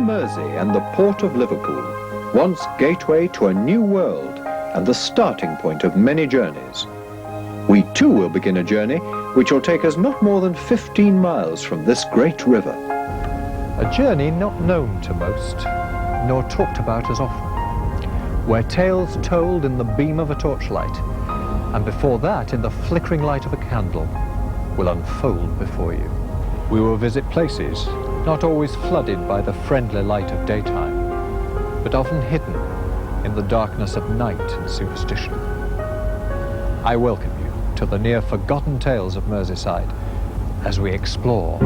Mersey and the port of Liverpool, once gateway to a new world and the starting point of many journeys. We too will begin a journey which will take us not more than 15 miles from this great river. A journey not known to most, nor talked about as often, where tales told in the beam of a torchlight, and before that in the flickering light of a candle, will unfold before you. We will visit places not always flooded by the friendly light of daytime, but often hidden in the darkness of night and superstition. I welcome you to the near-forgotten tales of Merseyside as we explore.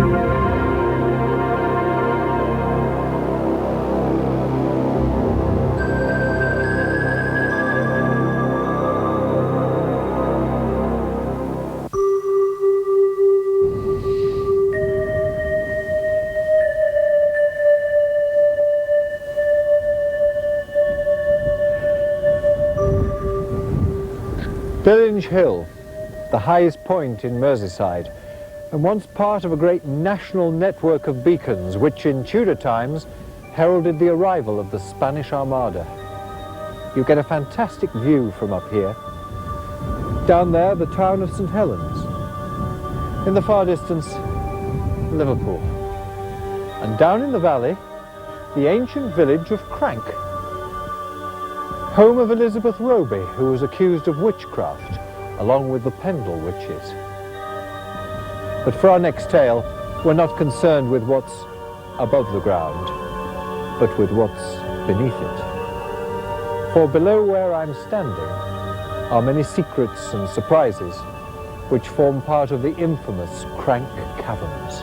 Billinge Hill, the highest point in Merseyside, and once part of a great national network of beacons which in Tudor times heralded the arrival of the Spanish Armada. You get a fantastic view from up here. Down there, the town of St Helens. In the far distance, Liverpool. And down in the valley, the ancient village of Crank, home of Elizabeth Roby, who was accused of witchcraft, along with the Pendle witches. But for our next tale, we're not concerned with what's above the ground, but with what's beneath it. For below where I'm standing are many secrets and surprises which form part of the infamous Crank Caverns.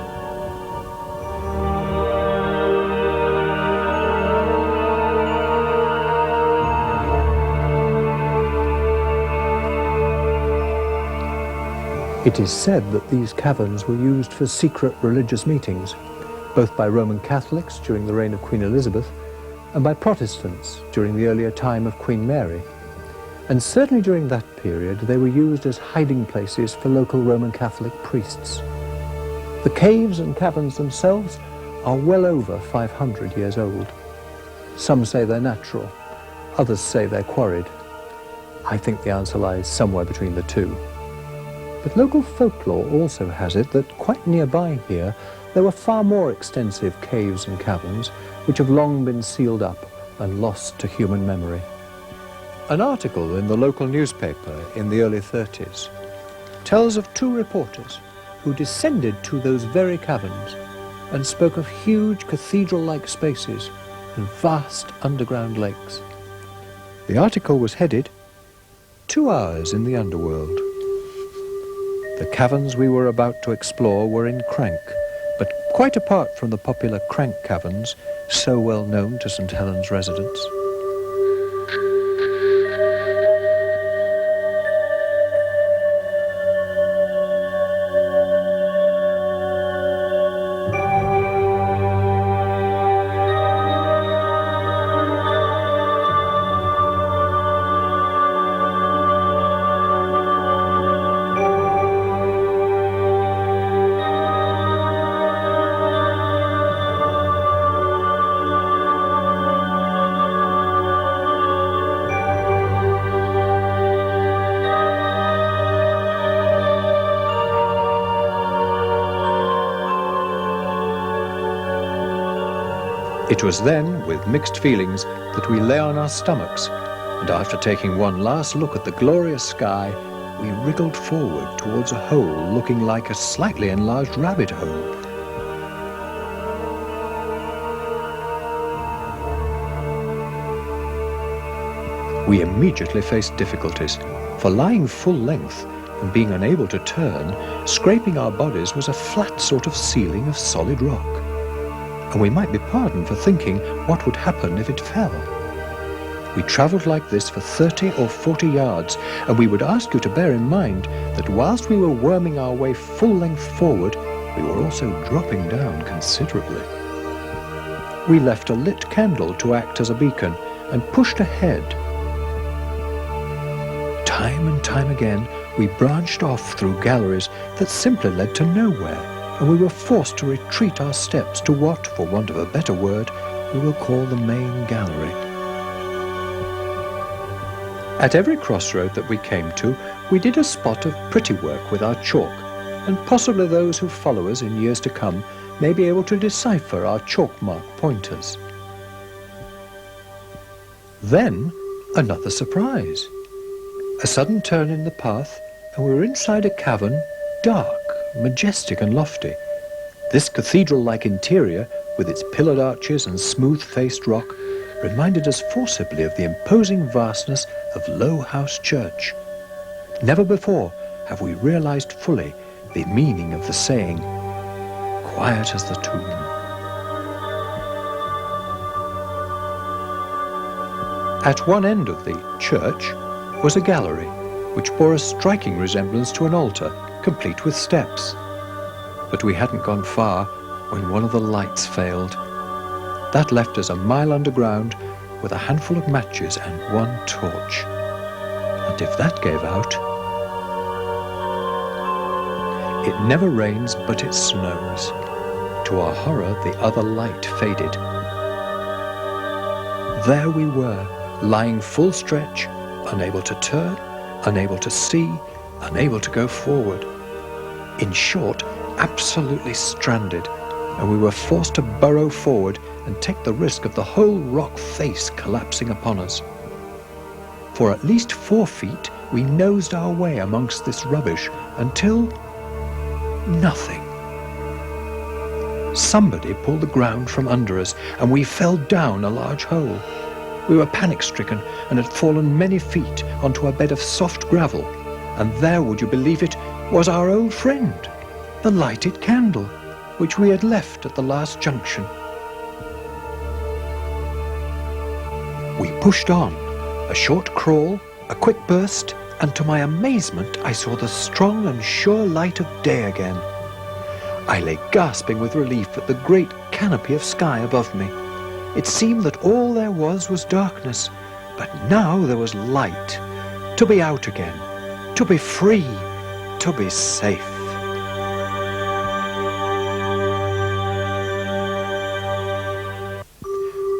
It is said that these caverns were used for secret religious meetings, both by Roman Catholics during the reign of Queen Elizabeth and by Protestants during the earlier time of Queen Mary. And certainly during that period they were used as hiding places for local Roman Catholic priests. The caves and caverns themselves are well over 500 years old. Some say they're natural, others say they're quarried. I think the answer lies somewhere between the two. But local folklore also has it that quite nearby here there were far more extensive caves and caverns which have long been sealed up and lost to human memory. An article in the local newspaper in the early 30s tells of two reporters who descended to those very caverns and spoke of huge cathedral-like spaces and vast underground lakes. The article was headed, "2 Hours in the Underworld." The caverns we were about to explore were in Crank, but quite apart from the popular Crank Caverns, so well known to St Helens residents. It was then, with mixed feelings, that we lay on our stomachs, and after taking one last look at the glorious sky, we wriggled forward towards a hole looking like a slightly enlarged rabbit hole. We immediately faced difficulties, for lying full length and being unable to turn, scraping our bodies was a flat sort of ceiling of solid rock. And we might be pardoned for thinking what would happen if it fell. We travelled like this for 30 or 40 yards, and we would ask you to bear in mind that whilst we were worming our way full length forward, we were also dropping down considerably. We left a lit candle to act as a beacon and pushed ahead. Time and time again, we branched off through galleries that simply led to nowhere, and we were forced to retreat our steps to what, for want of a better word, we will call the main gallery. At every crossroad that we came to, we did a spot of pretty work with our chalk, and possibly those who follow us in years to come may be able to decipher our chalk mark pointers. Then, another surprise. A sudden turn in the path, and we were inside a cavern, dark, majestic and lofty. This cathedral-like interior, with its pillared arches and smooth-faced rock, reminded us forcibly of the imposing vastness of Low House Church. Never before have we realized fully the meaning of the saying, "Quiet as the tomb." At one end of the church was a gallery, which bore a striking resemblance to an altar, complete with steps. But we hadn't gone far when one of the lights failed. That left us a mile underground with a handful of matches and one torch. And if that gave out... It never rains, but it snows. To our horror, the other light faded. There we were, lying full stretch, unable to turn, unable to see, unable to go forward. In short, absolutely stranded, and we were forced to burrow forward and take the risk of the whole rock face collapsing upon us. For at least 4 feet, we nosed our way amongst this rubbish until... nothing. Somebody pulled the ground from under us, and we fell down a large hole. We were panic-stricken and had fallen many feet onto a bed of soft gravel, and there, would you believe it, was our old friend, the lighted candle, which we had left at the last junction. We pushed on, a short crawl, a quick burst, and to my amazement I saw the strong and sure light of day again. I lay gasping with relief at the great canopy of sky above me. It seemed that all there was darkness, but now there was light. To be out again, to be free, to be safe.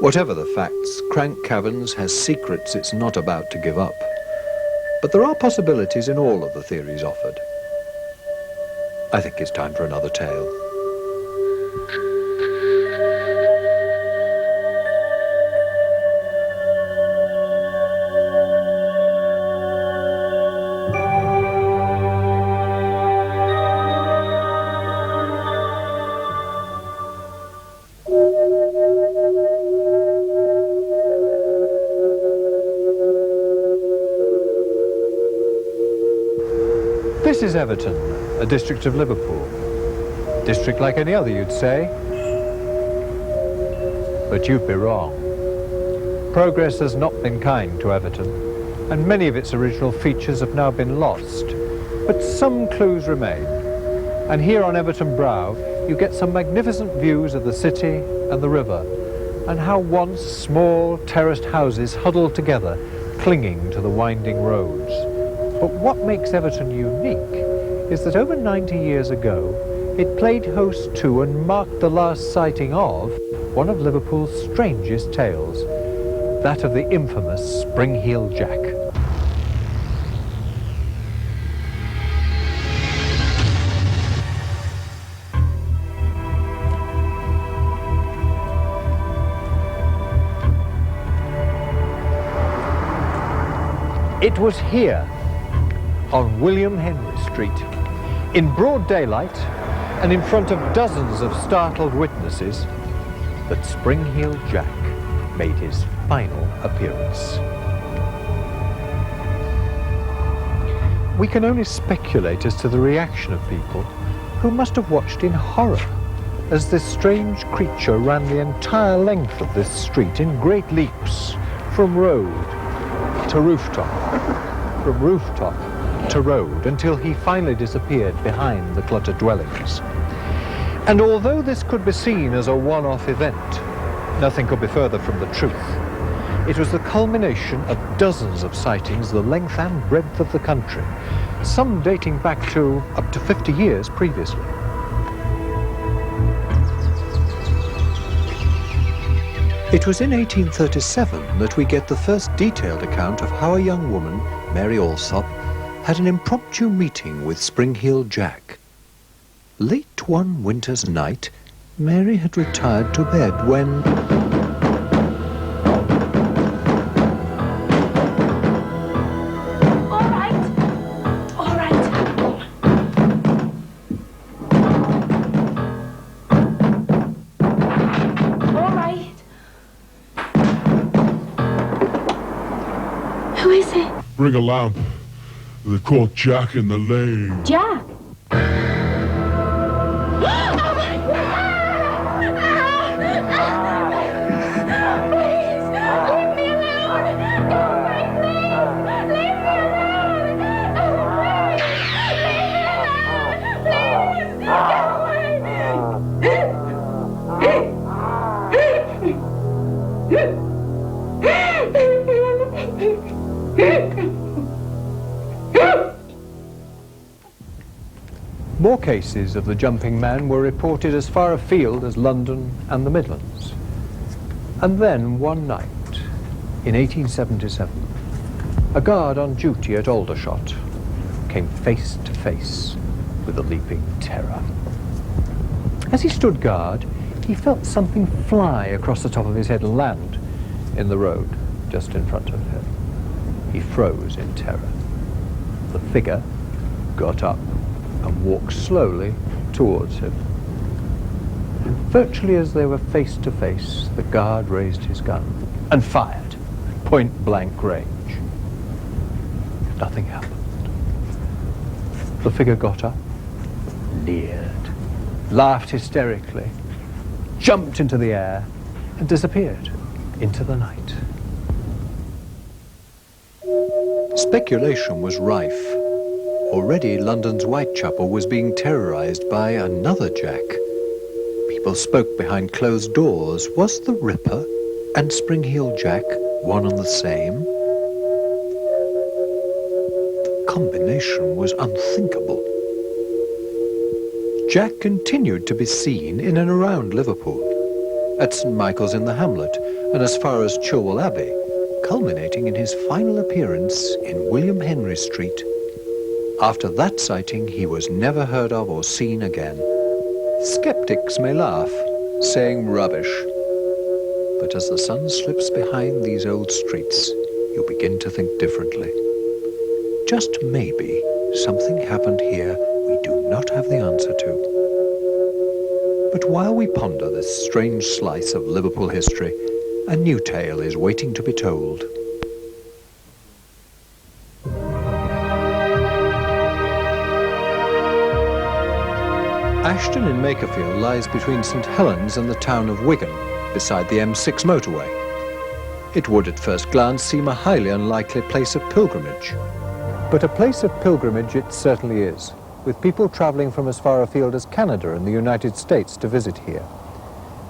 Whatever the facts, Crank Caverns has secrets it's not about to give up. But there are possibilities in all of the theories offered. I think it's time for another tale. This is Everton, a district of Liverpool. District like any other, you'd say. But you'd be wrong. Progress has not been kind to Everton, and many of its original features have now been lost. But some clues remain. And here on Everton Brow, you get some magnificent views of the city and the river, and how once small terraced houses huddled together, clinging to the winding roads. But what makes Everton unique is that over 90 years ago, it played host to and marked the last sighting of one of Liverpool's strangest tales, that of the infamous Spring-Heeled Jack. It was here, on William Henry Street, in broad daylight and in front of dozens of startled witnesses, that Spring-Heeled Jack made his final appearance. We can only speculate as to the reaction of people who must have watched in horror as this strange creature ran the entire length of this street in great leaps, from road to rooftop, from rooftop to road, until he finally disappeared behind the cluttered dwellings. And although this could be seen as a one-off event, nothing could be further from the truth. It was the culmination of dozens of sightings the length and breadth of the country, some dating back to up to 50 years previously. It was in 1837 that we get the first detailed account of how a young woman, Mary Alsop, had an impromptu meeting with Spring-Heeled Jack. Late one winter's night, Mary had retired to bed when... Who is it? Bring a lamp. They caught Jack in the lane. Jack? More cases of the jumping man were reported as far afield as London and the Midlands. And then one night, in 1877, a guard on duty at Aldershot came face to face with a leaping terror. As he stood guard, he felt something fly across the top of his head and land in the road just in front of him. He froze in terror. The figure got up and walked slowly towards him. Virtually as they were face to face, the guard raised his gun and fired at point-blank range. Nothing happened. The figure got up, leered, laughed hysterically, jumped into the air, and disappeared into the night. Speculation was rife. Already London's Whitechapel was being terrorized by another Jack. People spoke behind closed doors. Was the Ripper and Spring-Heeled Jack one and the same? The combination was unthinkable. Jack continued to be seen in and around Liverpool, at St. Michael's in the Hamlet, and as far as Chilwell Abbey, culminating in his final appearance in William Henry Street. After that sighting, he was never heard of or seen again. Skeptics may laugh, saying rubbish. But as the sun slips behind these old streets, you begin to think differently. Just maybe something happened here we do not have the answer to. But while we ponder this strange slice of Liverpool history, a new tale is waiting to be told. Ashton in Makerfield lies between St Helens and the town of Wigan, beside the M6 motorway. It would at first glance seem a highly unlikely place of pilgrimage. But a place of pilgrimage it certainly is, with people travelling from as far afield as Canada and the United States to visit here.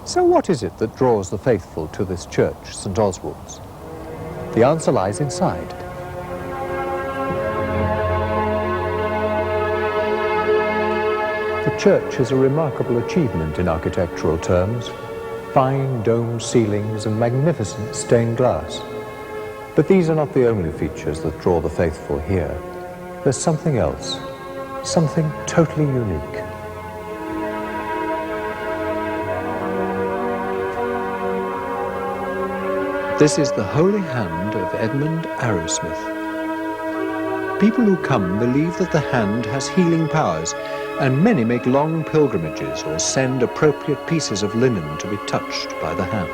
So what is it that draws the faithful to this church, St Oswald's? The answer lies inside. The church is a remarkable achievement in architectural terms. Fine domed ceilings and magnificent stained glass. But these are not the only features that draw the faithful here. There's something else, something totally unique. This is the holy hand of Edmund Arrowsmith. People who come believe that the hand has healing powers, and many make long pilgrimages or send appropriate pieces of linen to be touched by the hand.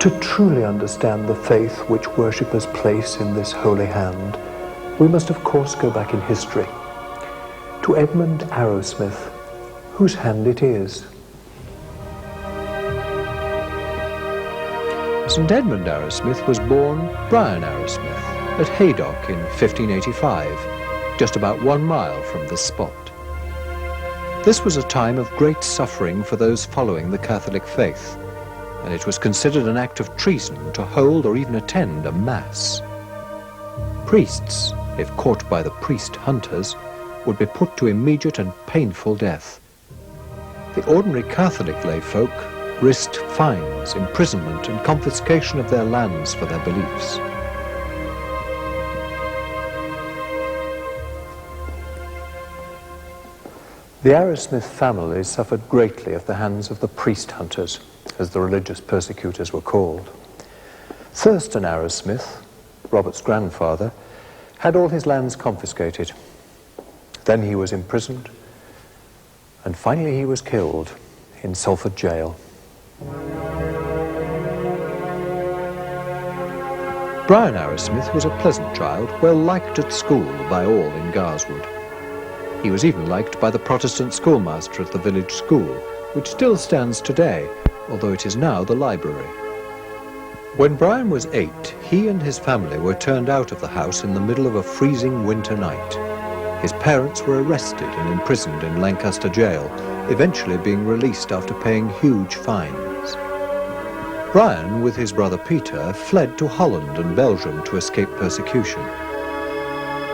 To truly understand the faith which worshippers place in this holy hand, we must of course go back in history to Edmund Arrowsmith, whose hand it is. St Edmund Arrowsmith was born Brian Arrowsmith at Haydock in 1585, just about 1 mile from this spot. This was a time of great suffering for those following the Catholic faith, and it was considered an act of treason to hold or even attend a mass. Priests, if caught by the priest hunters, would be put to immediate and painful death. the ordinary Catholic layfolk risked fines, imprisonment and confiscation of their lands for their beliefs. The Arrowsmith family suffered greatly at the hands of the priest hunters, as the religious persecutors were called. Thurston Arrowsmith, Robert's grandfather, had all his lands confiscated. Then he was imprisoned, and finally he was killed in Salford jail. Brian Arrowsmith was a pleasant child, well liked at school by all in Garswood. He was even liked by the Protestant schoolmaster at the village school, which still stands today, although it is now the library. When Brian was 8, he and his family were turned out of the house in the middle of a freezing winter night. His parents were arrested and imprisoned in Lancaster jail, eventually being released after paying huge fines. Brian, with his brother Peter, fled to Holland and Belgium to escape persecution.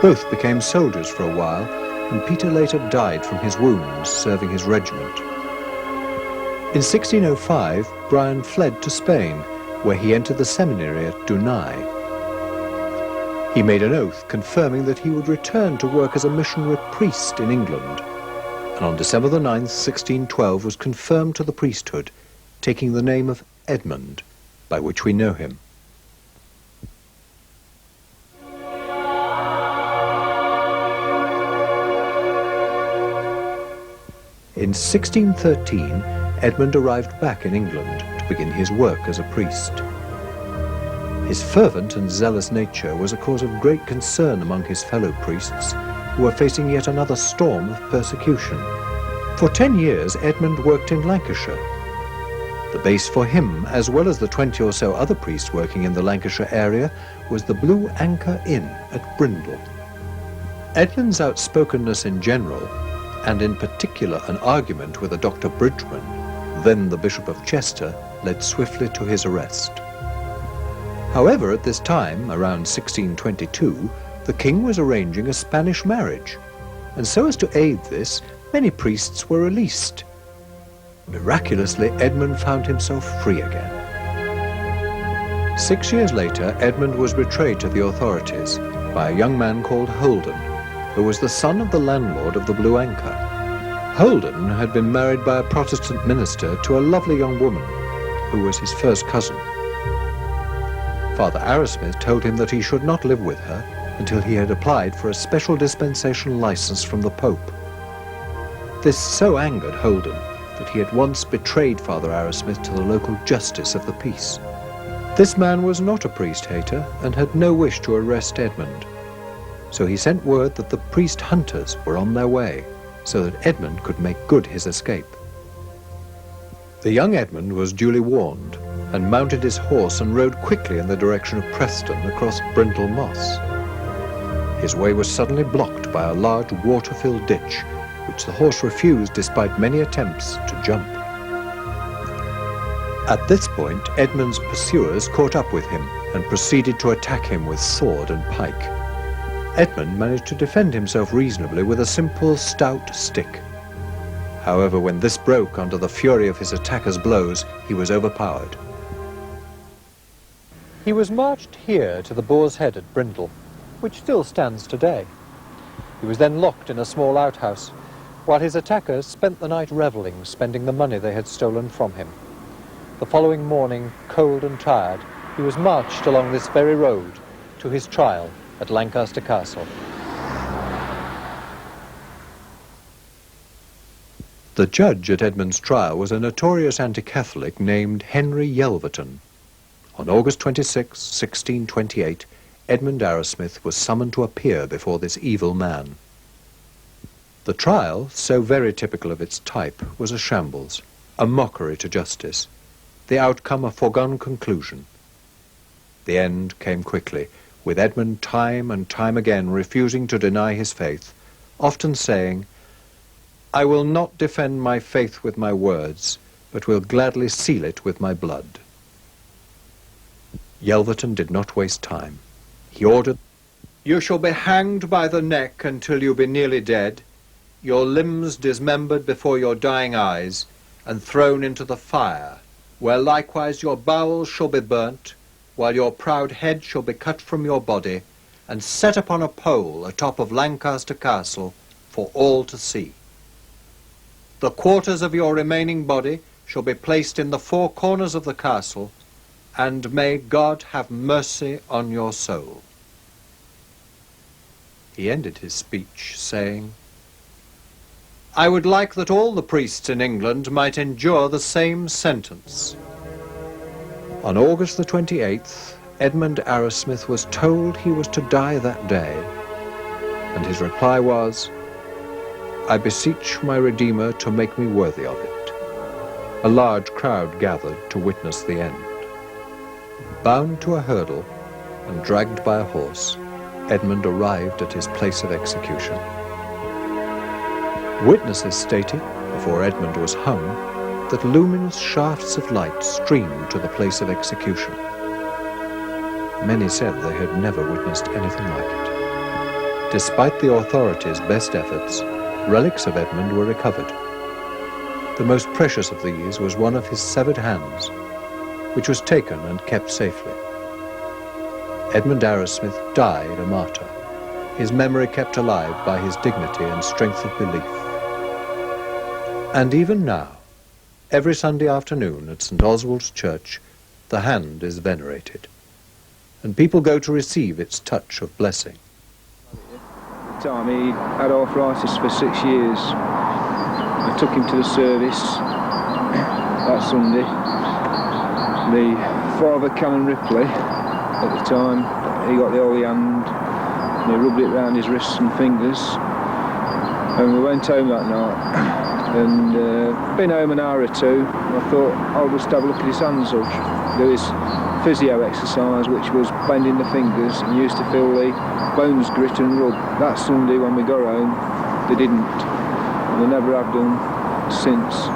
Both became soldiers for a while, and Peter later died from his wounds serving his regiment. In 1605, Brian fled to Spain, where he entered the seminary at Dunai. He made an oath confirming that he would return to work as a missionary priest in England, and on December the 9th, 1612, was confirmed to the priesthood, taking the name of Edmund, by which we know him. In 1613, Edmund arrived back in England to begin his work as a priest. His fervent and zealous nature was a cause of great concern among his fellow priests, who were facing yet another storm of persecution. For 10 years, Edmund worked in Lancashire. The base for him, as well as the 20 or so other priests working in the Lancashire area, was the Blue Anchor Inn at Brindle. Edmund's outspokenness in general, and in particular an argument with a Dr. Bridgman, then the Bishop of Chester, led swiftly to his arrest. However, at this time, around 1622, the king was arranging a Spanish marriage, and so as to aid this, many priests were released. Miraculously, Edmund found himself free again. 6 years later, Edmund was betrayed to the authorities by a young man called Holden, who was the son of the landlord of the Blue Anchor. Holden had been married by a Protestant minister to a lovely young woman, who was his first cousin. Father Arrowsmith told him that he should not live with her until he had applied for a special dispensation license from the Pope. This so angered Holden that he at once betrayed Father Arrowsmith to the local justice of the peace. This man was not a priest-hater and had no wish to arrest Edmund, so he sent word that the priest hunters were on their way, so that Edmund could make good his escape. The young Edmund was duly warned, and mounted his horse and rode quickly in the direction of Preston across Brindle Moss. His way was suddenly blocked by a large water-filled ditch, which the horse refused despite many attempts to jump. At this point, Edmund's pursuers caught up with him and proceeded to attack him with sword and pike. Edmund managed to defend himself reasonably with a simple, stout stick. However, when this broke under the fury of his attackers' blows, he was overpowered. He was marched here to the Boar's Head at Brindle, which still stands today. He was then locked in a small outhouse, while his attackers spent the night revelling, spending the money they had stolen from him. The following morning, cold and tired, he was marched along this very road to his trial at Lancaster Castle. The judge at Edmund's trial was a notorious anti-Catholic named Henry Yelverton. On August 26, 1628, Edmund Arrowsmith was summoned to appear before this evil man. The trial, so very typical of its type, was a shambles, a mockery to justice, the outcome a foregone conclusion. The end came quickly, with Edmund time and time again refusing to deny his faith, often saying, "I will not defend my faith with my words, but will gladly seal it with my blood." Yelverton did not waste time. He ordered, "You shall be hanged by the neck until you be nearly dead, your limbs dismembered before your dying eyes, and thrown into the fire, where likewise your bowels shall be burnt, while your proud head shall be cut from your body, and set upon a pole atop of Lancaster Castle for all to see. The quarters of your remaining body shall be placed in the four corners of the castle, and may God have mercy on your soul." He ended his speech saying, "I would like that all the priests in England might endure the same sentence." On August the 28th, Edmund Arrowsmith was told he was to die that day, and his reply was, "I beseech my Redeemer to make me worthy of it." A large crowd gathered to witness the end. Bound to a hurdle and dragged by a horse, Edmund arrived at his place of execution. Witnesses stated, before Edmund was hung, that luminous shafts of light streamed to the place of execution. Many said they had never witnessed anything like it. Despite the authorities' best efforts, relics of Edmund were recovered. The most precious of these was one of his severed hands, which was taken and kept safely. Edmund Arrowsmith died a martyr, his memory kept alive by his dignity and strength of belief. And even now, every Sunday afternoon at St. Oswald's Church, the hand is venerated, and people go to receive its touch of blessing. At the time, he had arthritis for 6 years. I took him to the service that Sunday. The Father Canon Ripley, at the time, he got the holy hand, and he rubbed it round his wrists and fingers. And we went home that night. And been home an hour or two, I thought I'll just have a look at his hands. There was physio exercise, which was bending the fingers, and you used to feel the bones grit and rub. That Sunday when we got home, they didn't, and they never have done since.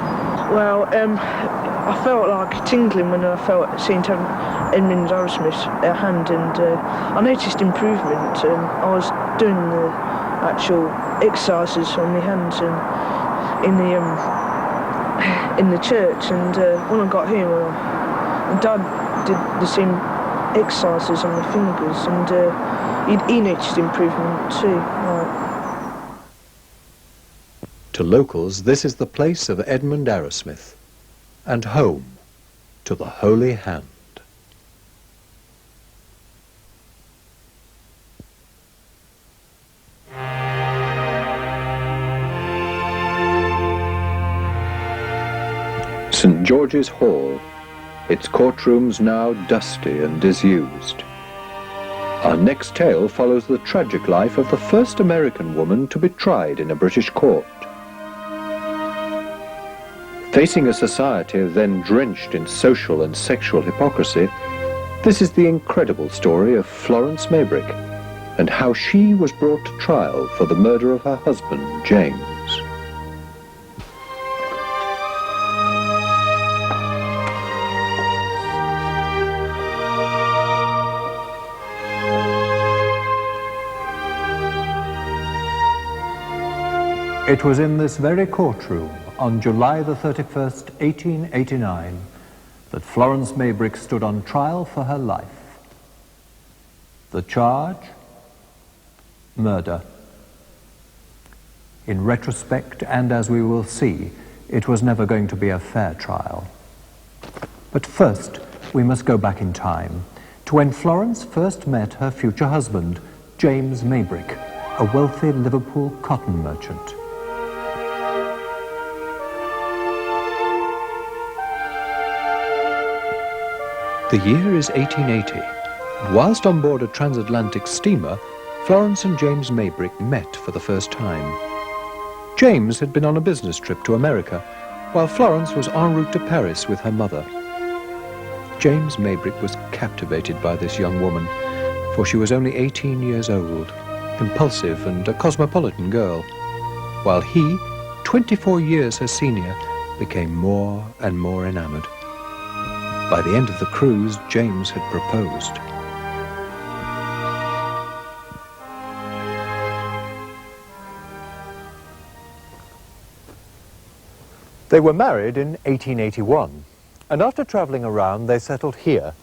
Well, I felt like tingling when I felt seeing Edmund Arrowsmith's hand, and I noticed improvement. I was doing the actual exercises on my hands and in the church, and when I got here, Dad did the same exercises on the fingers, and he noticed improvement too. To locals, this is the place of Edmund Arrowsmith, and home to the Holy Hand. St. George's Hall, its courtrooms now dusty and disused. Our next tale follows the tragic life of the first American woman to be tried in a British court. Facing a society then drenched in social and sexual hypocrisy, this is the incredible story of Florence Maybrick and how she was brought to trial for the murder of her husband, James. It was in this very courtroom on July the 31st, 1889, that Florence Maybrick stood on trial for her life. The charge? Murder. In retrospect, and as we will see, it was never going to be a fair trial. But first, we must go back in time to when Florence first met her future husband, James Maybrick, a wealthy Liverpool cotton merchant. The year is 1880, and whilst on board a transatlantic steamer, Florence and James Maybrick met for the first time. James had been on a business trip to America, while Florence was en route to Paris with her mother. James Maybrick was captivated by this young woman, for she was only 18 years old, impulsive and a cosmopolitan girl, while he, 24 years her senior, became more and more enamored. By the end of the cruise, James had proposed. They were married in 1881, and after travelling around, they settled here,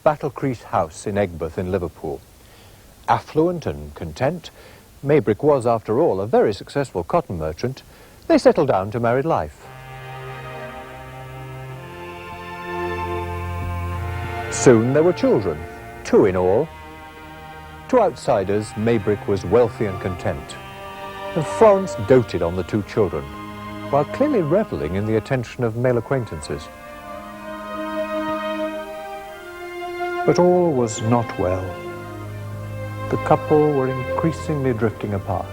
Battlecrease House in Egbert in Liverpool. Affluent and content, Maybrick was, after all, a very successful cotton merchant. They settled down to married life. Soon there were children, 2 in all. To outsiders, Maybrick was wealthy and content, and Florence doted on the 2 children, while clearly revelling in the attention of male acquaintances. But all was not well. The couple were increasingly drifting apart.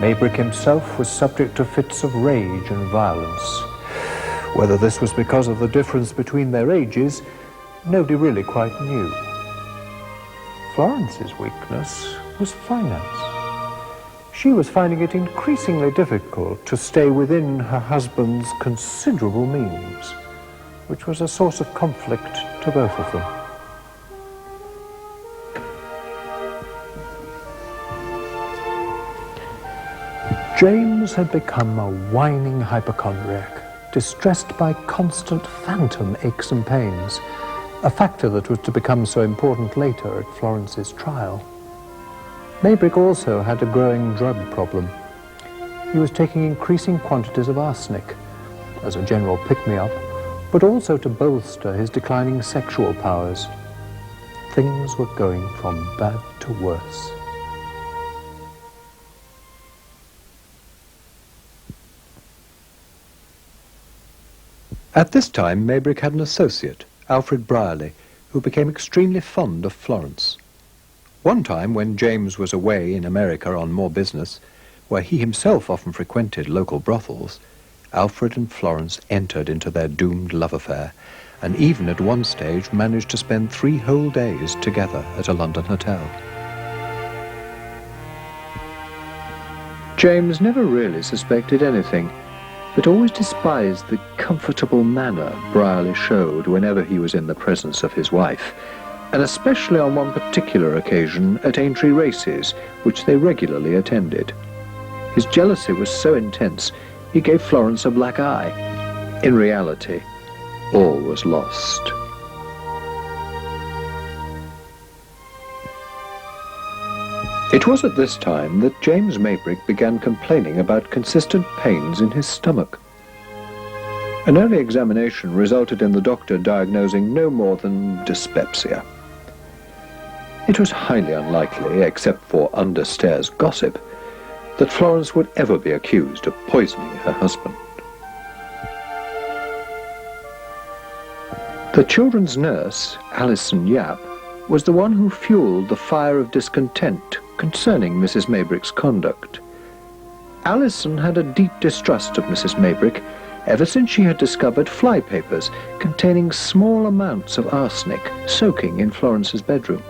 Maybrick himself was subject to fits of rage and violence. Whether this was because of the difference between their ages, nobody really quite knew. Florence's weakness was finance. She was finding it increasingly difficult to stay within her husband's considerable means, which was a source of conflict to both of them. James had become a whining hypochondriac, distressed by constant phantom aches and pains, a factor that was to become so important later at Florence's trial. Maybrick also had a growing drug problem. He was taking increasing quantities of arsenic, as a general pick-me-up, but also to bolster his declining sexual powers. Things were going from bad to worse. At this time, Maybrick had an associate, Alfred Brierly, who became extremely fond of Florence. One time, when James was away in America on more business, where he himself often frequented local brothels, Alfred and Florence entered into their doomed love affair, and even at one stage managed to spend 3 whole days together at a London hotel. James never really suspected anything, but always despised the comfortable manner Brierly showed whenever he was in the presence of his wife, and especially on one particular occasion at Aintree races, which they regularly attended. His jealousy was so intense, he gave Florence a black eye. In reality, all was lost. It was at this time that James Maybrick began complaining about consistent pains in his stomach. An early examination resulted in the doctor diagnosing no more than dyspepsia. It was highly unlikely, except for understairs gossip, that Florence would ever be accused of poisoning her husband. The children's nurse, Alison Yap, was the one who fueled the fire of discontent concerning Mrs. Maybrick's conduct. Alison had a deep distrust of Mrs. Maybrick ever since she had discovered flypapers containing small amounts of arsenic soaking in Florence's bedroom.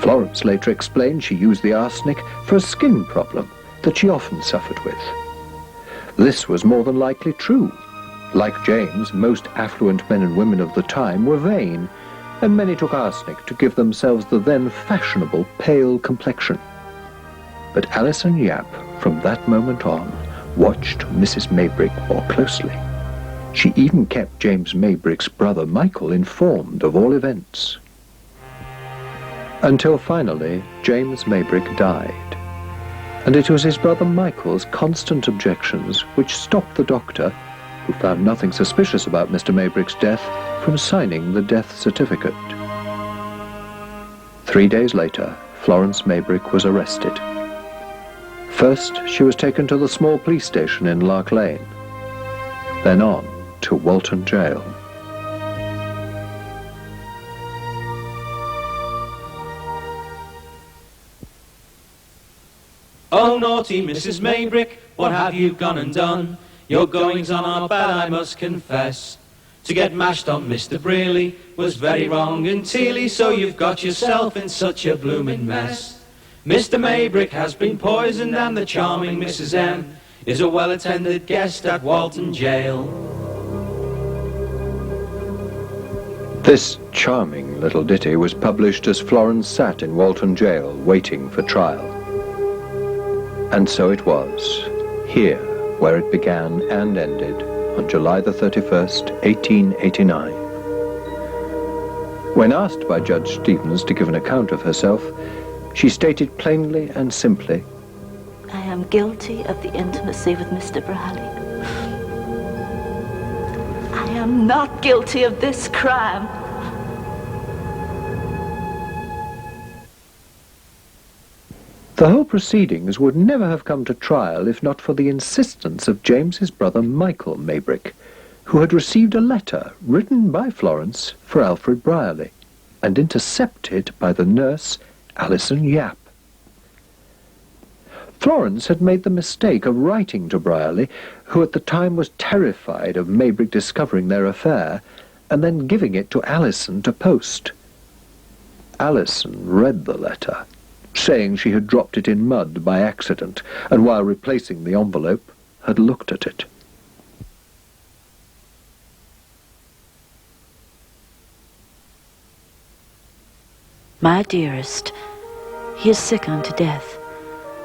Florence later explained she used the arsenic for a skin problem that she often suffered with. This was more than likely true. Like James, most affluent men and women of the time were vain, and many took arsenic to give themselves the then fashionable pale complexion. But Alison Yap, from that moment on, watched Mrs. Maybrick more closely. She even kept James Maybrick's brother Michael informed of all events. Until finally, James Maybrick died. And it was his brother Michael's constant objections which stopped the doctor, who found nothing suspicious about Mr. Maybrick's death, from signing the death certificate. 3 days later, Florence Maybrick was arrested. First, she was taken to the small police station in Lark Lane, then on to Walton Jail. Oh, naughty Mrs. Maybrick, what have you gone and done? Your goings on are bad, I must confess. To get mashed on Mr. Brearley was very wrong and teely, so you've got yourself in such a blooming mess. Mr. Maybrick has been poisoned and the charming Mrs. M is a well-attended guest at Walton Jail. This charming little ditty was published as Florence sat in Walton Jail waiting for trial. And so it was. Here, where it began and ended on July the 31st, 1889. When asked by Judge Stevens to give an account of herself, she stated plainly and simply, I am guilty of the intimacy with Mr. Bradley. I am not guilty of this crime. the whole proceedings would never have come to trial if not for the insistence of James's brother Michael Maybrick, who had received a letter written by Florence for Alfred Brierly and intercepted by the nurse Alison Yapp. Florence had made the mistake of writing to Brierly, who at the time was terrified of Maybrick discovering their affair, and then giving it to Alison to post. Alison read the letter, saying she had dropped it in mud by accident, and while replacing the envelope, had looked at it. My dearest, he is sick unto death.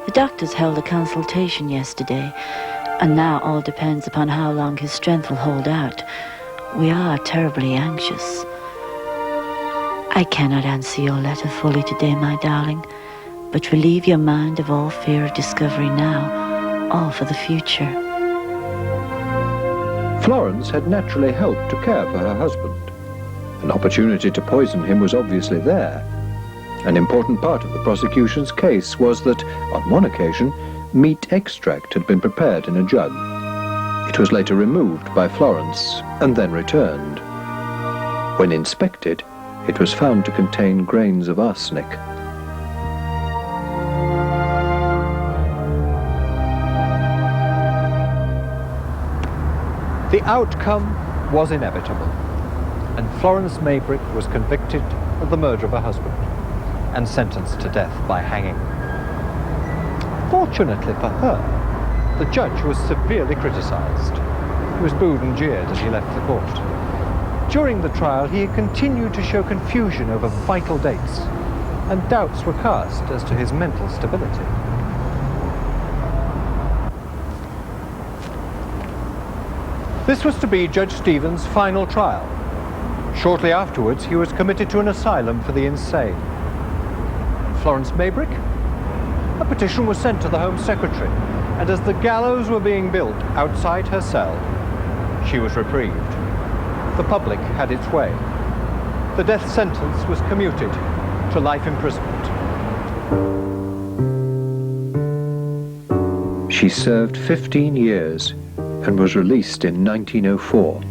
The doctors held a consultation yesterday, and now all depends upon how long his strength will hold out. We are terribly anxious. I cannot answer your letter fully today, my darling, but relieve your mind of all fear of discovery now, all for the future. Florence had naturally helped to care for her husband. An opportunity to poison him was obviously there. An important part of the prosecution's case was that, on one occasion, meat extract had been prepared in a jug. It was later removed by Florence and then returned. When inspected, it was found to contain grains of arsenic. The outcome was inevitable, and Florence Maybrick was convicted of the murder of her husband and sentenced to death by hanging. Fortunately for her, the judge was severely criticized. He was booed and jeered as he left the court. During the trial, he continued to show confusion over vital dates, and doubts were cast as to his mental stability. This was to be Judge Stevens' final trial. Shortly afterwards, he was committed to an asylum for the insane. Florence Maybrick? A petition was sent to the Home Secretary, and as the gallows were being built outside her cell, she was reprieved. The public had its way. The death sentence was commuted to life imprisonment. She served 15 years and was released in 1904.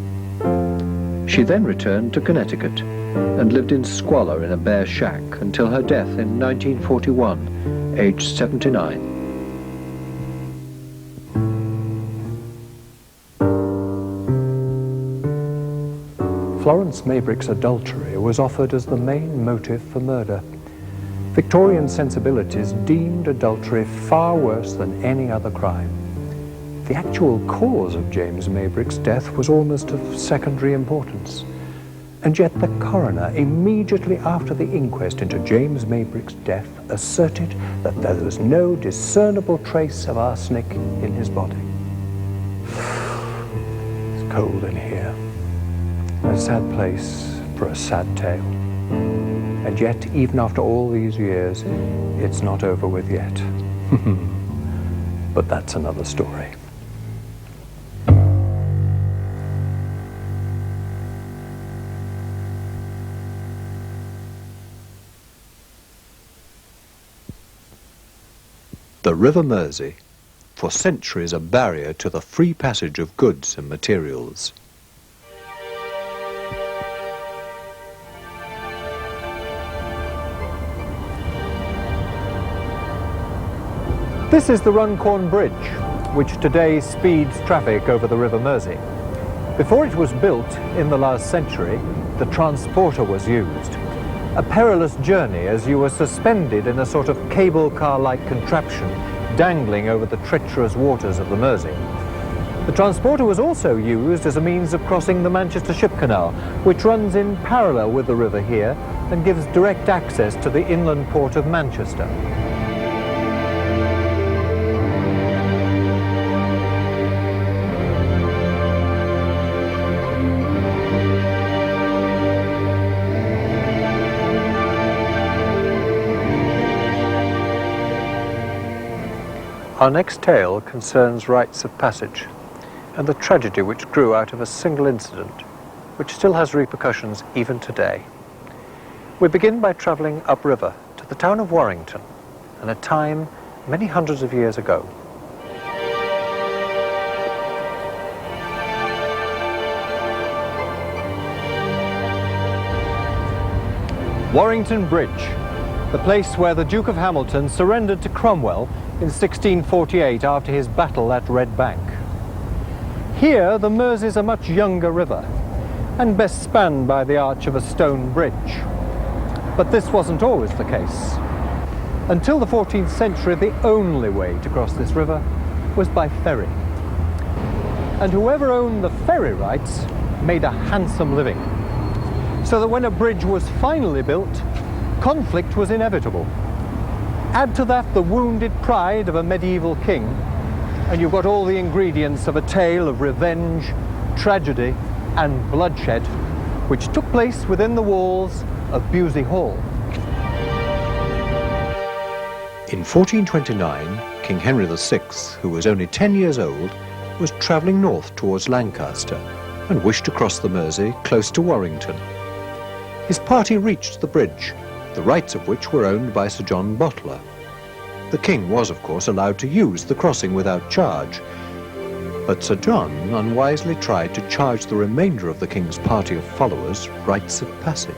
She then returned to Connecticut and lived in squalor in a bare shack until her death in 1941, aged 79. Florence Maybrick's adultery was offered as the main motive for murder. Victorian sensibilities deemed adultery far worse than any other crime. The actual cause of James Maybrick's death was almost of secondary importance. And yet the coroner, immediately after the inquest into James Maybrick's death, asserted that there was no discernible trace of arsenic in his body. It's cold in here. A sad place for a sad tale. And yet, even after all these years, it's not over with yet. But that's another story. The River Mersey, for centuries a barrier to the free passage of goods and materials. This is the Runcorn Bridge, which today speeds traffic over the River Mersey. Before it was built in the last century, the transporter was used. A perilous journey as you were suspended in a sort of cable car-like contraption dangling over the treacherous waters of the Mersey. The transporter was also used as a means of crossing the Manchester Ship Canal, which runs in parallel with the river here and gives direct access to the inland port of Manchester. Our next tale concerns rites of passage and the tragedy which grew out of a single incident, which still has repercussions even today. We begin by travelling upriver to the town of Warrington, in a time many hundreds of years ago. Warrington Bridge, the place where the Duke of Hamilton surrendered to Cromwell in 1648 after his battle at Red Bank. Here, the Mersey is a much younger river, and best spanned by the arch of a stone bridge. But this wasn't always the case. Until the 14th century, the only way to cross this river was by ferry. And whoever owned the ferry rights made a handsome living. So that when a bridge was finally built, conflict was inevitable. Add to that the wounded pride of a medieval king, and you've got all the ingredients of a tale of revenge, tragedy, and bloodshed, which took place within the walls of Bewsey Hall. In 1429, King Henry VI, who was only 10 years old, was travelling north towards Lancaster and wished to cross the Mersey close to Warrington. His party reached the bridge, the rights of which were owned by Sir John Boteler. The king was, of course, allowed to use the crossing without charge, but Sir John unwisely tried to charge the remainder of the king's party of followers rites of passage.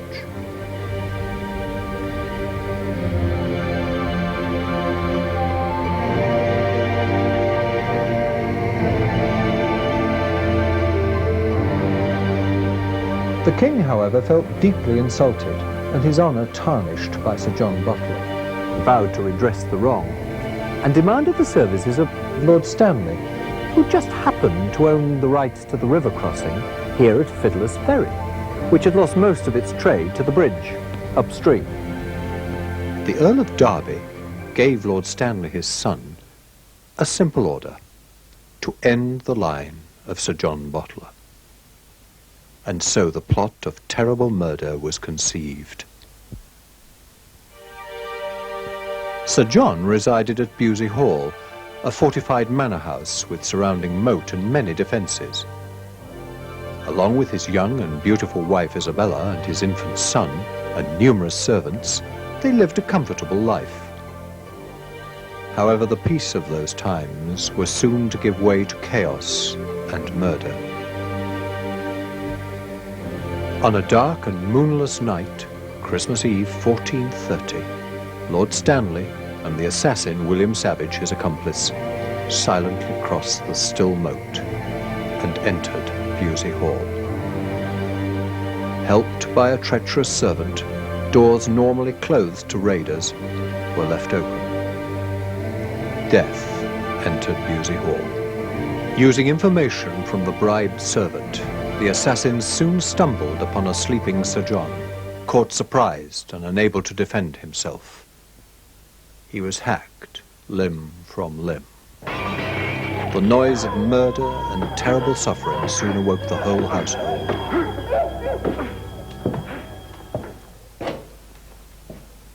The king, however, felt deeply insulted and his honour tarnished by Sir John Boteler, vowed to redress the wrong, and demanded the services of Lord Stanley, who just happened to own the rights to the river crossing here at Fiddler's Ferry, which had lost most of its trade to the bridge upstream. The Earl of Derby gave Lord Stanley, his son, a simple order: to end the line of Sir John Boteler. And so the plot of terrible murder was conceived. Sir John resided at Bewsey Hall, a fortified manor house with surrounding moat and many defences. Along with his young and beautiful wife Isabella and his infant son and numerous servants, they lived a comfortable life. However, the peace of those times was soon to give way to chaos and murder. On a dark and moonless night, Christmas Eve 1430, Lord Stanley and the assassin William Savage, his accomplice, silently crossed the still moat and entered Bewsey Hall. Helped by a treacherous servant, doors normally closed to raiders were left open. Death entered Bewsey Hall. Using information from the bribed servant, the assassins soon stumbled upon a sleeping Sir John, caught surprised and unable to defend himself. He was hacked limb from limb. The noise of murder and terrible suffering soon awoke the whole household.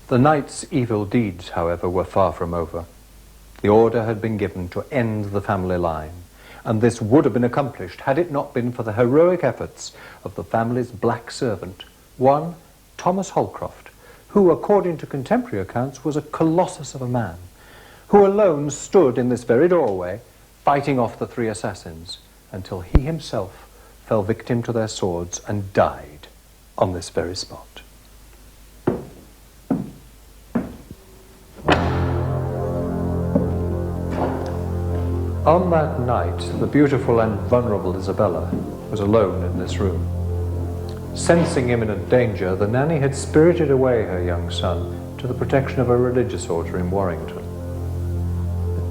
The night's evil deeds, however, were far from over. The order had been given to end the family line, and this would have been accomplished had it not been for the heroic efforts of the family's black servant, one Thomas Holcroft, who, according to contemporary accounts, was a colossus of a man, who alone stood in this very doorway, fighting off the three assassins, until he himself fell victim to their swords and died on this very spot. On that night, the beautiful and vulnerable Isabella was alone in this room. Sensing imminent danger, the nanny had spirited away her young son to the protection of a religious order in Warrington.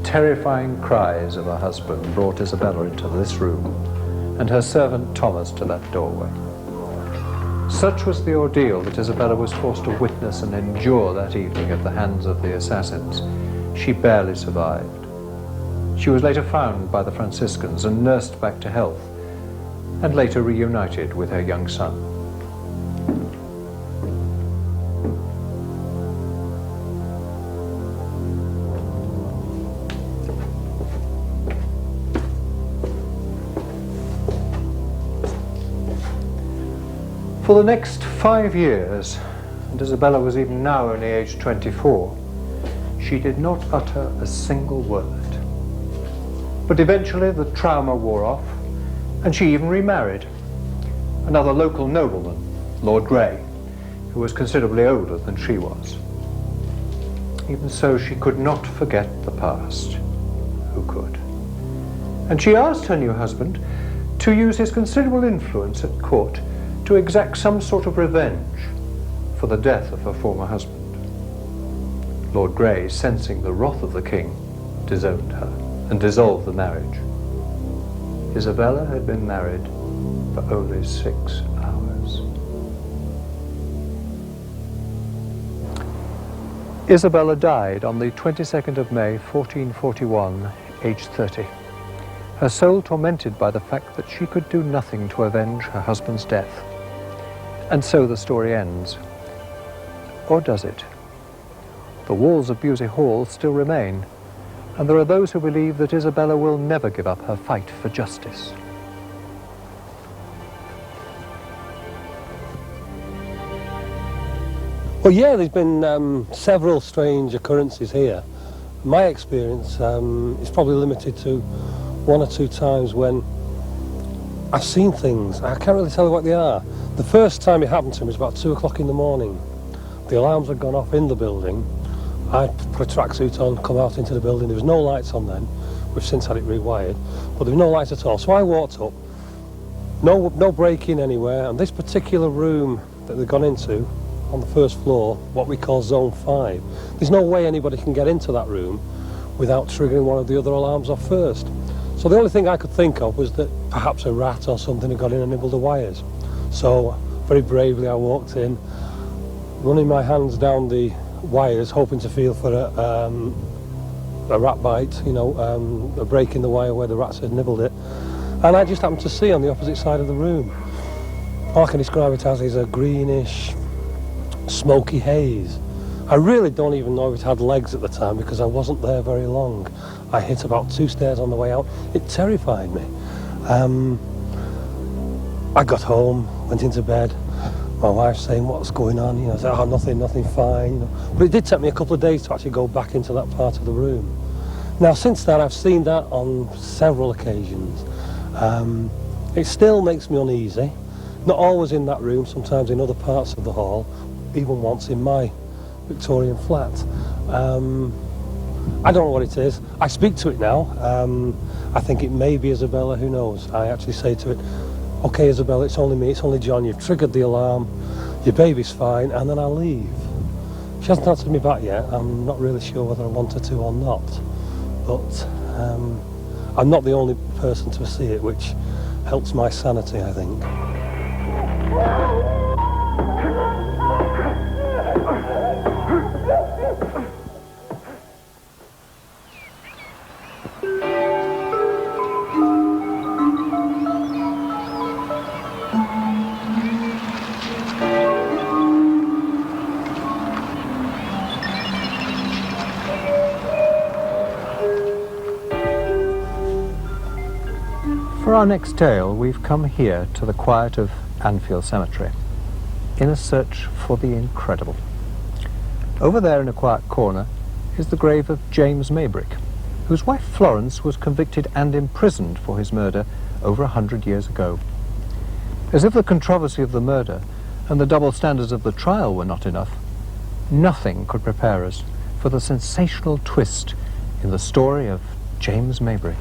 The terrifying cries of her husband brought Isabella into this room, and her servant Thomas to that doorway. Such was the ordeal that Isabella was forced to witness and endure that evening at the hands of the assassins. She barely survived. She was later found by the Franciscans and nursed back to health, and later reunited with her young son. For the next 5 years, and Isabella was even now only aged 24, she did not utter a single word. But eventually the trauma wore off, and she even remarried another local nobleman, Lord Grey, who was considerably older than she was. Even so, she could not forget the past. Who could? And she asked her new husband to use his considerable influence at court to exact some sort of revenge for the death of her former husband. Lord Grey, sensing the wrath of the king, disowned her and dissolved the marriage. Isabella had been married for only 6 hours. Isabella died on the 22nd of May, 1441, aged 30. Her soul tormented by the fact that she could do nothing to avenge her husband's death. And so the story ends. Or does it? The walls of Bewsey Hall still remain, and there are those who believe that Isabella will never give up her fight for justice. Well, yeah, there's been several strange occurrences here. My experience is probably limited to 1 or 2 times when I've seen things. I can't really tell you what they are. The first time it happened to me was about 2 o'clock in the morning. The alarms had gone off in the building. I put a tracksuit on, come out into the building. There was no lights on then. We've since had it rewired, but there was no lights at all. So I walked up, no break-in anywhere, and this particular room that they'd gone into on the first floor, what we call Zone 5, there's no way anybody can get into that room without triggering one of the other alarms off first. So the only thing I could think of was that perhaps a rat or something had got in and nibbled the wires. So very bravely I walked in, running my hands down the wires, hoping to feel for a rat bite, you know, a break in the wire where the rats had nibbled it. And I just happened to see on the opposite side of the room, all I can describe it as is a greenish, smoky haze. I really don't even know if it had legs at the time because I wasn't there very long. I hit about 2 stairs on the way out. It terrified me. I got home, went into bed. My wife saying, what's going on? You know, I said, oh, nothing, fine. You know. But it did take me a couple of days to actually go back into that part of the room. Now, since then, I've seen that on several occasions. It still makes me uneasy. Not always in that room, sometimes in other parts of the hall, even once in my Victorian flat. I don't know what it is. I speak to it now. I think it may be Isabella, who knows. I actually say to it, okay, Isabella, it's only me, it's only John, you've triggered the alarm, your baby's fine, and then I'll leave. She hasn't answered me back yet. I'm not really sure whether I want her to or not. But I'm not the only person to see it, which helps my sanity, I think. For our next tale, we've come here to the quiet of Anfield Cemetery, in a search for the incredible. Over there in a quiet corner is the grave of James Maybrick, whose wife Florence was convicted and imprisoned for his murder over 100 years ago. As if the controversy of the murder and the double standards of the trial were not enough, nothing could prepare us for the sensational twist in the story of James Maybrick.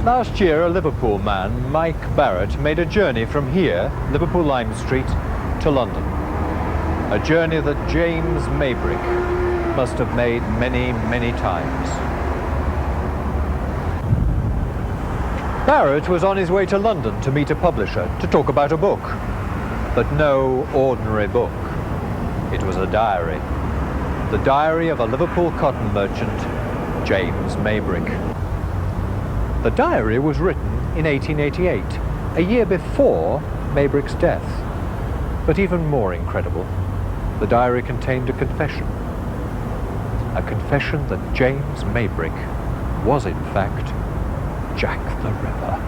Last year, a Liverpool man, Mike Barrett, made a journey from here, Liverpool Lime Street, to London. A journey that James Maybrick must have made many, many times. Barrett was on his way to London to meet a publisher to talk about a book. But no ordinary book. It was a diary. The diary of a Liverpool cotton merchant, James Maybrick. The diary was written in 1888, a year before Maybrick's death. But even more incredible, the diary contained a confession. a confession that James Maybrick was in fact Jack the Ripper.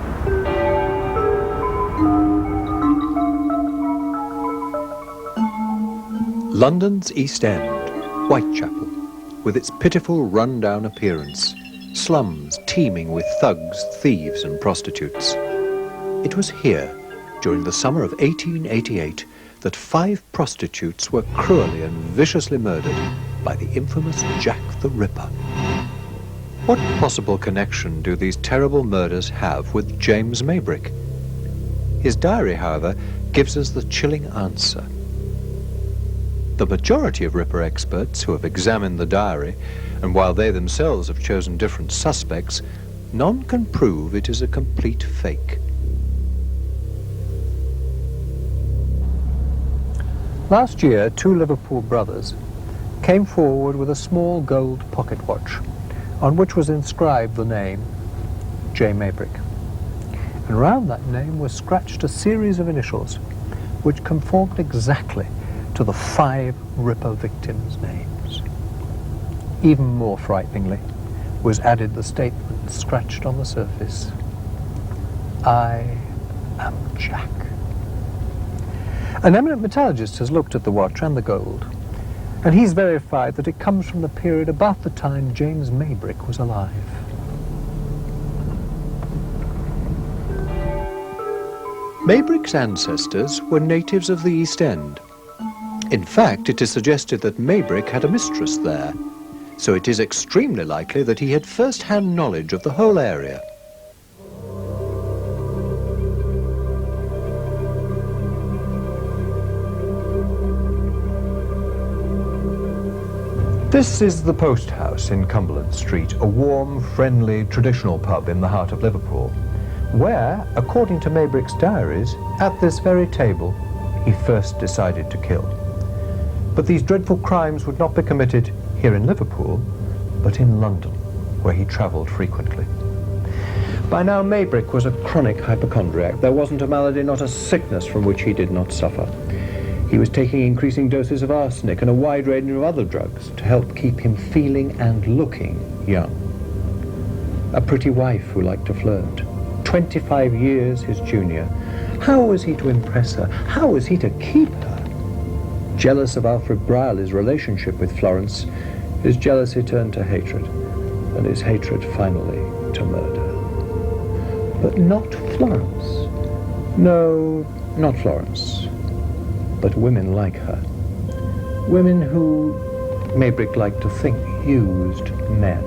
London's East End, Whitechapel, with its pitiful run-down appearance, slums teeming with thugs, thieves and prostitutes. It was here, during the summer of 1888, that 5 prostitutes were cruelly and viciously murdered by the infamous Jack the Ripper. What possible connection do these terrible murders have with James Maybrick? His diary, however, gives us the chilling answer. The majority of Ripper experts who have examined the diary, and while they themselves have chosen different suspects, none can prove it is a complete fake. Last year, 2 Liverpool brothers came forward with a small gold pocket watch on which was inscribed the name J. Maybrick. And round that name was scratched a series of initials which conformed exactly to the 5 Ripper victims' names. Even more frighteningly was added the statement scratched on the surface: I am Jack. An eminent metallurgist has looked at the watch and the gold, and he's verified that it comes from the period about the time James Maybrick was alive. Maybrick's ancestors were natives of the East End. In fact, it is suggested that Maybrick had a mistress there, so it is extremely likely that he had first-hand knowledge of the whole area. This is the Post House in Cumberland Street, a warm, friendly, traditional pub in the heart of Liverpool, where, according to Maybrick's diaries, at this very table, he first decided to kill. But these dreadful crimes would not be committed here in Liverpool, but in London, where he travelled frequently. By now, Maybrick was a chronic hypochondriac. There wasn't a malady, not a sickness from which he did not suffer. He was taking increasing doses of arsenic and a wide range of other drugs to help keep him feeling and looking young. A pretty wife who liked to flirt, 25 years his junior. How was he to impress her? How was he to keep her? Jealous of Alfred Brierly's relationship with Florence, his jealousy turned to hatred, and his hatred finally to murder. But not Florence. No, not Florence. But women like her. Women who, Maybrick liked to think, used men.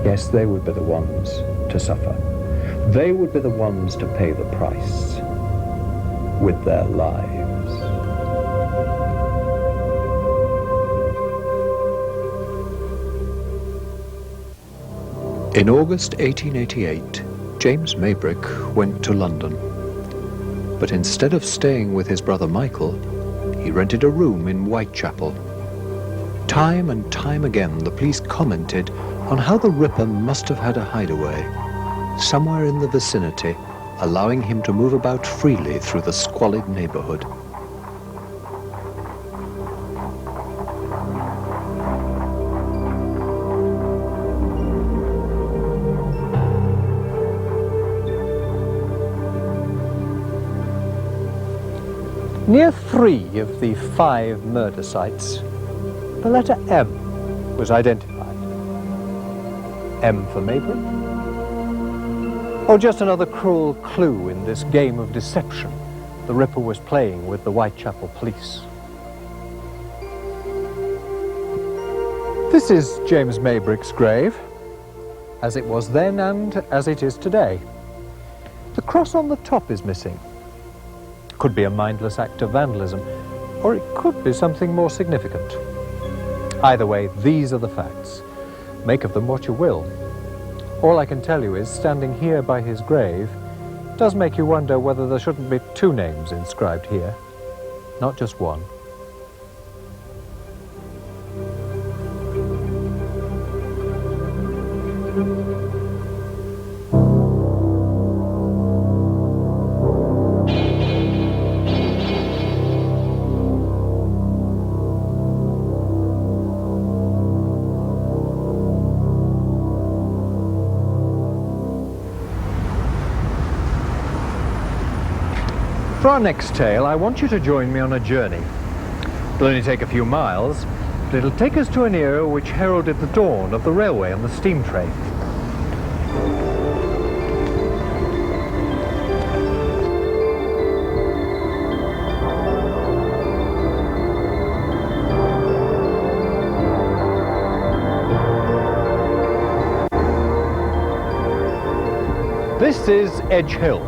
Yes, they would be the ones to suffer. They would be the ones to pay the price with their lives. In August 1888, James Maybrick went to London. But instead of staying with his brother Michael, he rented a room in Whitechapel. Time and time again, the police commented on how the Ripper must have had a hideaway, somewhere in the vicinity, allowing him to move about freely through the squalid neighborhood. Near 3 of the 5 murder sites, the letter M was identified. M for Maybrick? Or just another cruel clue in this game of deception the Ripper was playing with the Whitechapel police? This is James Maybrick's grave, as it was then and as it is today. The cross on the top is missing. Could be a mindless act of vandalism, or it could be something more significant. Either way, these are the facts. Make of them what you will. All I can tell you is, standing here by his grave does make you wonder whether there shouldn't be 2 names inscribed here, not just one. For our next tale, I want you to join me on a journey. It'll only take a few miles, but it'll take us to an era which heralded the dawn of the railway and the steam train. This is Edge Hill,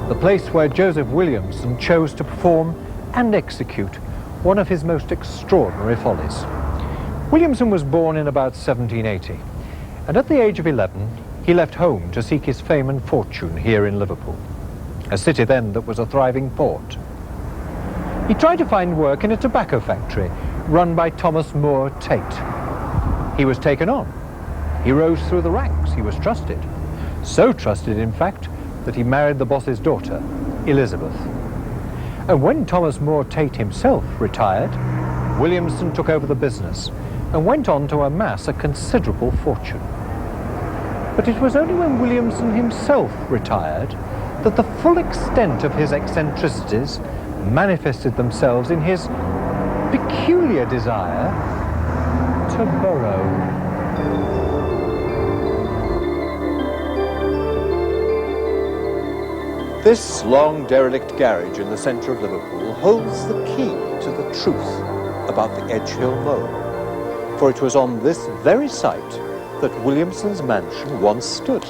the place where Joseph Williamson chose to perform and execute one of his most extraordinary follies. Williamson was born in about 1780, and at the age of 11, he left home to seek his fame and fortune here in Liverpool, a city then that was a thriving port. He tried to find work in a tobacco factory run by Thomas Moore Tate. He was taken on. He rose through the ranks. He was trusted. So trusted, in fact, that he married the boss's daughter, Elizabeth. And when Thomas Moore Tate himself retired, Williamson took over the business and went on to amass a considerable fortune. But it was only when Williamson himself retired that the full extent of his eccentricities manifested themselves in his peculiar desire to burrow. This long derelict garage in the centre of Liverpool holds the key to the truth about the Edge Hill Mow, for it was on this very site that Williamson's mansion once stood.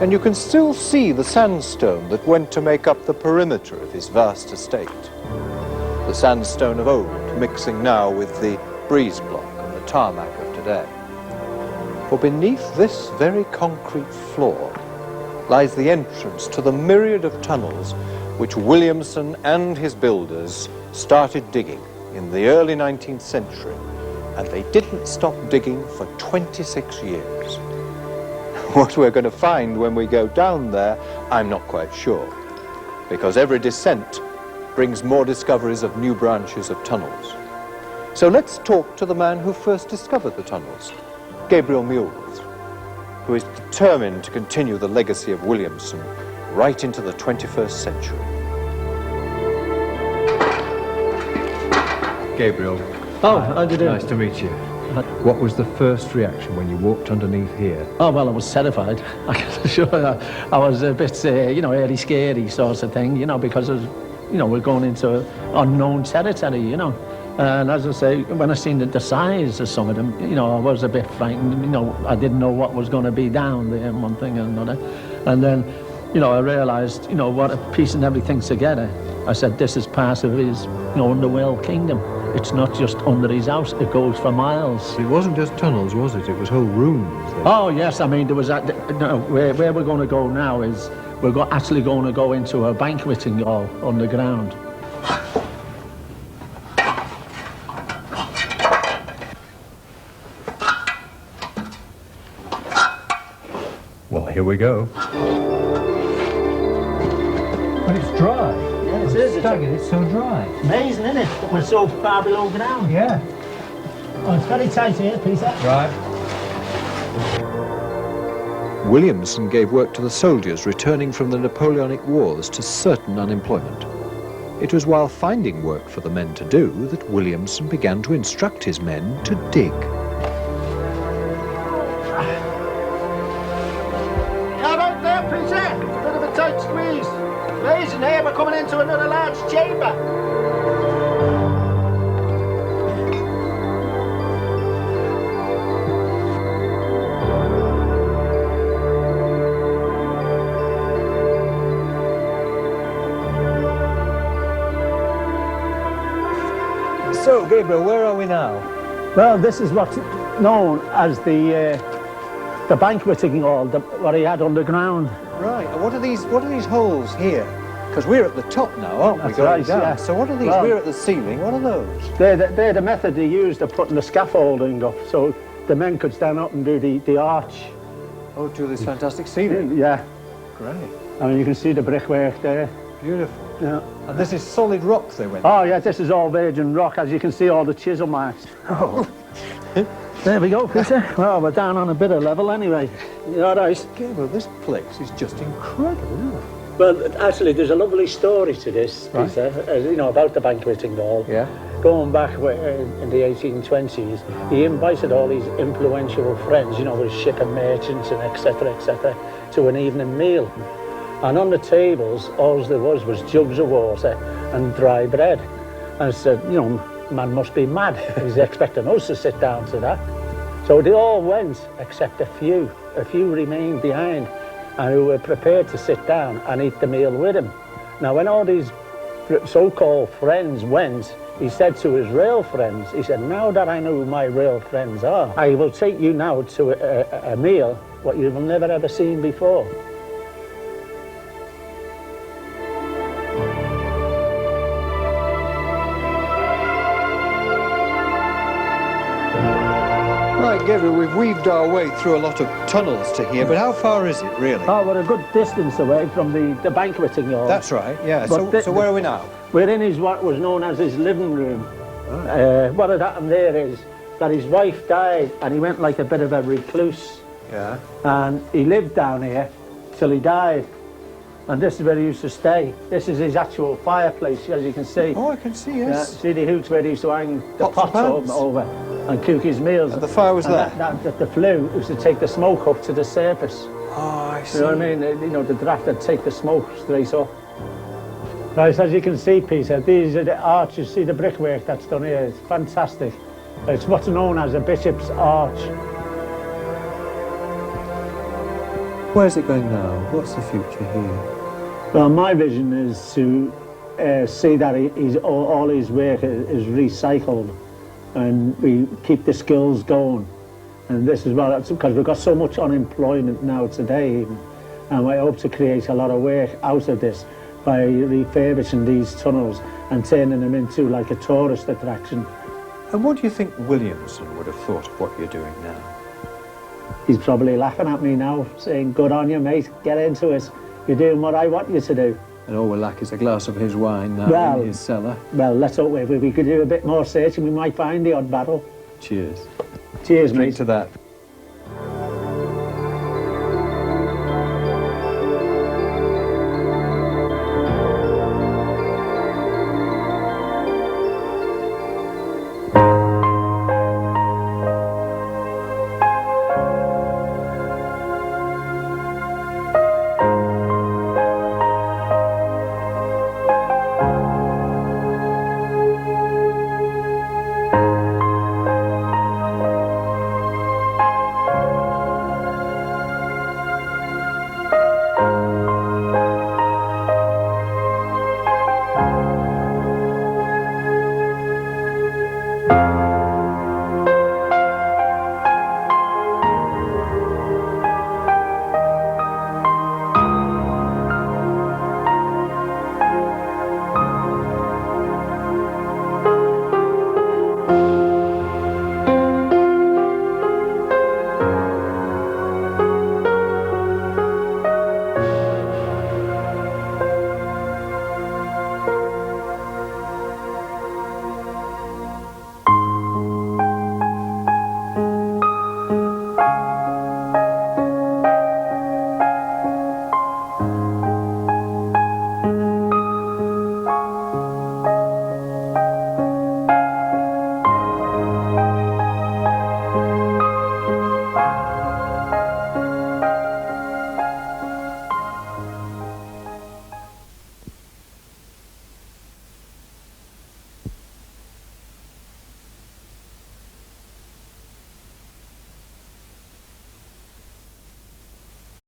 And you can still see the sandstone that went to make up the perimeter of his vast estate. The sandstone of old mixing now with the breeze block and the tarmac of today. For beneath this very concrete floor lies the entrance to the myriad of tunnels which Williamson and his builders started digging in the early 19th century, and they didn't stop digging for 26 years. What we're going to find when we go down there, I'm not quite sure, because every descent brings more discoveries of new branches of tunnels. So let's talk to the man who first discovered the tunnels, Gabriel Mules, who is determined to continue the legacy of Williamson right into the 21st century. Gabriel. Oh, how do you do? Nice to meet you. What was the first reaction when you walked underneath here? Oh, well, I was terrified. I can assure you. I was a bit, early scary sort of thing, because, we're going into unknown territory, And as I say, when I seen the size of some of them, I was a bit frightened. I didn't know what was going to be down there, one thing and another. And then, I realised, what piecing everything together. I said, this is part of his, underworld kingdom. It's not just under his house, it goes for miles. It wasn't just tunnels, was it? It was whole rooms. Oh, yes, I mean, there was where we're going to go now is, we're actually going to go into a banqueting hall underground. Well, here we go. But it's dry. Yeah, it is. It's so dry. Amazing, isn't it? That we're so far below ground. Yeah. Oh, it's very tight here, Peter. Right. Williamson gave work to the soldiers returning from the Napoleonic Wars to certain unemployment. It was while finding work for the men to do that Williamson began to instruct his men to dig. How about there, Peter? A bit of a tight squeeze. Amazing here, we're coming into another large chamber. So, Gabriel, where are we now? Well, this is what's known as the banqueting hall, what he had underground. Right. And what are these holes here? Because we're at the top now, aren't we? That's right, down. yeah. So what are these? Well, we're at the ceiling. What are those? They're the method they used of putting the scaffolding up, so the men could stand up and do the arch. Oh, to this fantastic ceiling. Yeah. Great. I mean, you can see the brickwork there. Beautiful. Yeah. And this is solid rock they went. Oh, yeah, this is all virgin rock, as you can see all the chisel marks. Oh. There we go, Peter. Well, we're down on a bit of level anyway. You all right? Gabriel, this place is just incredible, isn't it? Well, actually, there's a lovely story to this, Right. Peter, you know, about the banqueting hall. Yeah. Going back in the 1820s, he invited all these influential friends, you know, with shipping merchants and etc., to an evening meal. And on the tables, all there was jugs of water and dry bread. And I said, you know, man must be mad. He's expecting us to sit down to that. So they all went, except a few. A few remained behind, and who were prepared to sit down and eat the meal with him. Now, when all these so-called friends went, he said to his real friends, he said, now that I know who my real friends are, I will take you now to a meal what you've never ever seen before. Right, Gabriel, we've weaved our way through a lot of tunnels to here, but how far is it, really? Oh, we're a good distance away from the banqueting hall. That's right, yeah. But So where are we now? We're in what was known as his living room. What had happened there is that his wife died and he went like a bit of a recluse. Yeah. And he lived down here till he died. And this is where he used to stay. This is his actual fireplace, as you can see. Oh, I can see, Yeah, yes. see the hooks where he used to hang the Pots and pots pans. over and cook his meals. And the fire was And there? the flue was to take the smoke up to the surface. Oh, I see. You know what I mean? You know, the draft would take the smoke straight up. Right, as you can see, Peter, these are the arches. See the brickwork that's done here? It's fantastic. It's what's known as a bishop's arch. Where's it going now? What's the future here? Well, my vision is to see that all his work is recycled and we keep the skills going. And this is because we've got so much unemployment now today, and I hope to create a lot of work out of this by refurbishing these tunnels and turning them into like a tourist attraction. And what do you think Williamson would have thought of what you're doing now? He's probably laughing at me now, saying, good on you, mate, get into it. You're doing what I want you to do. And all we'll lack is a glass of his wine now in his cellar. Well, let's hope if we could do a bit more searching, we might find the odd barrel. Cheers. Cheers, Drink mate. to that.